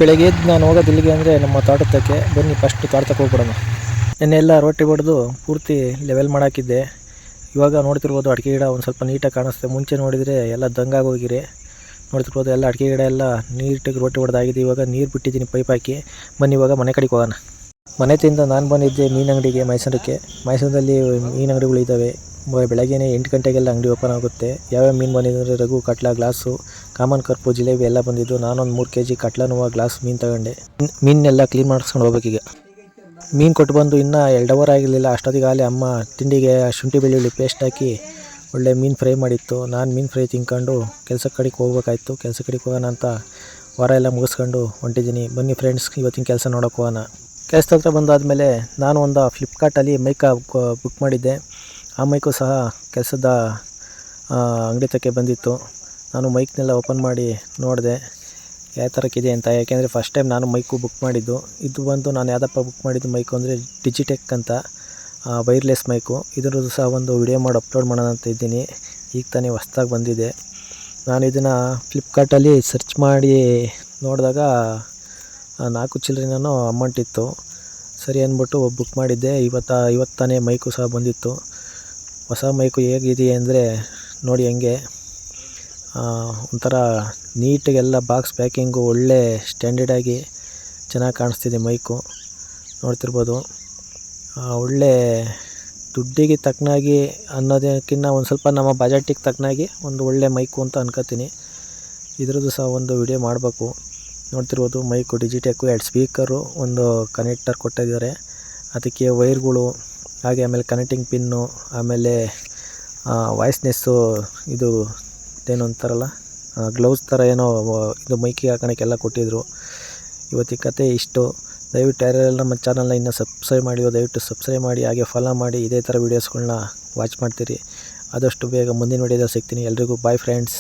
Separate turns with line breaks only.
ಬೆಳಗ್ಗೆ ಎದ್ದು ನಾನು ಹೋಗೋದು ಇಲ್ಲಿಗೆ ಅಂದರೆ ನಮ್ಮ ತೋಟಕ್ಕೆ. ಬನ್ನಿ ಫಸ್ಟ್ ತೋಟಕ್ಕೆ ಹೋಗ್ಬಿಡೋಣ. ನೆನ್ನೆಲ್ಲ ರೋಟಿ ಹೊಡೆದು ಪೂರ್ತಿ ಲೆವೆಲ್ ಮಾಡಾಕಿದ್ದೆ. ಇವಾಗ ನೋಡ್ತಿರ್ಬೋದು ಅಡಿಕೆ ಗಿಡ ಒಂದು ಸ್ವಲ್ಪ ನೀಟಾಗಿ ಕಾಣಿಸುತ್ತೆ. ಮುಂಚೆ ನೋಡಿದರೆ ಎಲ್ಲ ದಂಗಾಗಿ ಹೋಗಿರಿ. ನೋಡ್ತಿರ್ಬೋದು ಎಲ್ಲ ಅಡಿಕೆ ಗಿಡ ಎಲ್ಲ ನೀಟಾಗಿ ರೋಟಿ ಹೊಡೆದಾಗಿದೆ. ಇವಾಗ ನೀರು ಬಿಟ್ಟಿದ್ದೀನಿ ಪೈಪ್ ಹಾಕಿ. ಬನ್ನಿ ಇವಾಗ ಮನೆ ಕಡೆಗೆ ಹೋಗೋಣ. ಮನೆಯಿಂದ ನಾನು ಬಂದಿದ್ದೆ ಮೀನು ಅಂಗಡಿಗೆ ಮೈಸೂರಕ್ಕೆ. ಮೈಸೂರಲ್ಲಿ ಮೀನು ಅಂಗಡಿಗಳಿದ್ದಾವೆ. ಬೆಳಗ್ಗೆನೇ 8 ಗಂಟೆಗೆಲ್ಲ ಅಂಗಡಿ ಓಪನ್ ಆಗುತ್ತೆ. ಯಾವ್ಯಾವ ಮೀನು ಬಂದಿದ್ದರೆ ರಘು, ಕಟ್ಲಾ, ಗ್ಲಾಸು, ಕಾಮನ್ ಕರ್ಪು, ಜಿಲೇಬಿ ಎಲ್ಲ ಬಂದಿದ್ದು. ನಾನೊಂದು 3 kg ಕಟ್ಲಾನು ಗ್ಲಾಸ್ ಮೀನು ತಗೊಂಡೆ. ಮೀನೆಲ್ಲ ಕ್ಲೀನ್ ಮಾಡಿಸ್ಕೊಂಡು ಹೋಗ್ಬೇಕೀಗ. ಮೀನು ಕೊಟ್ಟು ಬಂದು ಇನ್ನೂ 2 ಅವರ್ ಆಗಿರಲಿಲ್ಲ. ಅಷ್ಟೊತ್ತಿಗಾಗಲೇ ಅಮ್ಮ ತಿಂಡಿಗೆ ಶುಂಠಿ ಬೆಳ್ಳುಳ್ಳಿ ಪೇಸ್ಟ್ ಹಾಕಿ ಒಳ್ಳೆ ಮೀನು ಫ್ರೈ ಮಾಡಿತ್ತು. ನಾನು ಮೀನು ಫ್ರೈ ತಿನ್ಕೊಂಡು ಕೆಲಸ ಕಡೆಗೆ ಹೋಗ್ಬೇಕಾಯ್ತು. ಕೆಲಸ ಕಡೆಗೆ ಹೋಗೋಣ ಅಂತ ವಾರ ಎಲ್ಲ ಮುಗಿಸ್ಕೊಂಡು ಹೊಂಟಿದ್ದೀನಿ. ಬನ್ನಿ ಫ್ರೆಂಡ್ಸ್, ಇವತ್ತಿನ ಕೆಲಸ ನೋಡೋಕೆ ಹೋಗೋಣ. ಕೆಲಸದ ಹತ್ರ ಬಂದಾದಮೇಲೆ ನಾನು ಒಂದು ಫ್ಲಿಪ್ಕಾರ್ಟಲ್ಲಿ ಮೈಕ್ ಬುಕ್ ಮಾಡಿದ್ದೆ. ಆ ಮೈಕು ಸಹ ಕೆಲಸದ ಅಂಗಡಿ ತಕ್ಕೆ ಬಂದಿತ್ತು. ನಾನು ಮೈಕ್ನೆಲ್ಲ ಓಪನ್ ಮಾಡಿ ನೋಡಿದೆ ಯಾವ ಥರಕ್ಕಿದೆ ಅಂತ. ಯಾಕೆಂದರೆ ಫಸ್ಟ್ ಟೈಮ್ ನಾನು ಮೈಕು ಬುಕ್ ಮಾಡಿದ್ದು. ಇದು ಬಂದು ನಾನು ಯಾವುದಪ್ಪ ಬುಕ್ ಮಾಡಿದ್ದು ಮೈಕು ಅಂದರೆ ಡಿಜಿಟೆಕ್ ಅಂತ, ವೈರ್ಲೆಸ್ ಮೈಕು. ಇದರದ್ದು ಸಹ ಒಂದು ವಿಡಿಯೋ ಮಾಡಿ ಅಪ್ಲೋಡ್ ಮಾಡೋಣ ಅಂತ ಇದ್ದೀನಿ. ಈಗ ತಾನೇ ಹೊಸ್ದಾಗಿ ಬಂದಿದೆ. ನಾನು ಇದನ್ನು ಫ್ಲಿಪ್ಕಾರ್ಟಲ್ಲಿ ಸರ್ಚ್ ಮಾಡಿ ನೋಡಿದಾಗ 4 ಚಿಲ್ಲರೆನೋ ಅಮೌಂಟ್ ಇತ್ತು. ಸರಿ ಅಂದ್ಬಿಟ್ಟು ಬುಕ್ ಮಾಡಿದ್ದೆ. ಇವತ್ತು ತಾನೇ ಮೈಕು ಸಹ ಬಂದಿತ್ತು. ಹೊಸ ಮೈಕು ಹೇಗಿದೆ ಅಂದರೆ ನೋಡಿ, ಹಂಗೆ ಒಂಥರ ನೀಟಾಗೆಲ್ಲ ಬಾಕ್ಸ್ ಪ್ಯಾಕಿಂಗು ಒಳ್ಳೆ ಸ್ಟ್ಯಾಂಡರ್ಡಾಗಿ ಚೆನ್ನಾಗಿ ಕಾಣಿಸ್ತಿದೆ ಮೈಕು. ನೋಡ್ತಿರ್ಬೋದು. ಒಳ್ಳೆ ದುಡ್ಡಿಗೆ ತಕ್ಕನಾಗಿ ಅನ್ನೋದಕ್ಕಿಂತ ಒಂದು ಸ್ವಲ್ಪ ನಮ್ಮ ಬಜೆಟಿಗೆ ತಕ್ಕನಾಗಿ ಒಂದು ಒಳ್ಳೆ ಮೈಕು ಅಂತ ಅನ್ಕೋತೀನಿ. ಇದ್ರದ್ದು ಸಹ ಒಂದು ವಿಡಿಯೋ ಮಾಡಬೇಕು. ನೋಡ್ತಿರ್ಬೋದು ಮೈಕು ಡಿಜಿಟೆಕ್ಕು, 2 ಸ್ಪೀಕರು, ಒಂದು ಕನೆಕ್ಟರ್ ಕೊಟ್ಟಿದ್ದಾರೆ. ಅದಕ್ಕೆ ವೈರ್ಗಳು, ಹಾಗೆ ಆಮೇಲೆ ಕನೆಕ್ಟಿಂಗ್ ಪಿನ್ನು, ಆಮೇಲೆ ವಾಯ್ಸ್ನೆಸ್ಸು, ಇದು ಏನು ಅಂತಾರಲ್ಲ ಗ್ಲೌಸ್ ಥರ ಏನೋ ಇದು ಮೈಕಿಗೆ ಹಾಕೋಣಕ್ಕೆಲ್ಲ ಕೊಟ್ಟಿದ್ದರು. ಇವತ್ತಿನ ಕತೆ ಇಷ್ಟು. ದಯವಿಟ್ಟು ಯಾರೆಲ್ಲ ನಮ್ಮ ಚಾನಲ್ನ ಇನ್ನೂ ಸಬ್ಸ್ಕ್ರೈಬ್ ಮಾಡಿರೋ ದಯವಿಟ್ಟು ಸಬ್ಸ್ಕ್ರೈಬ್ ಮಾಡಿ, ಹಾಗೆ ಫಾಲೋ ಮಾಡಿ. ಇದೇ ಥರ ವೀಡಿಯೋಸ್ಗಳನ್ನ ವಾಚ್ ಮಾಡ್ತೀರಿ. ಆದಷ್ಟು ಬೇಗ ಮುಂದಿನ ವೀಡಿಯೋದಲ್ಲಿ ಸಿಗ್ತೀನಿ. ಎಲ್ರಿಗೂ ಬಾಯ್ ಫ್ರೆಂಡ್ಸ್.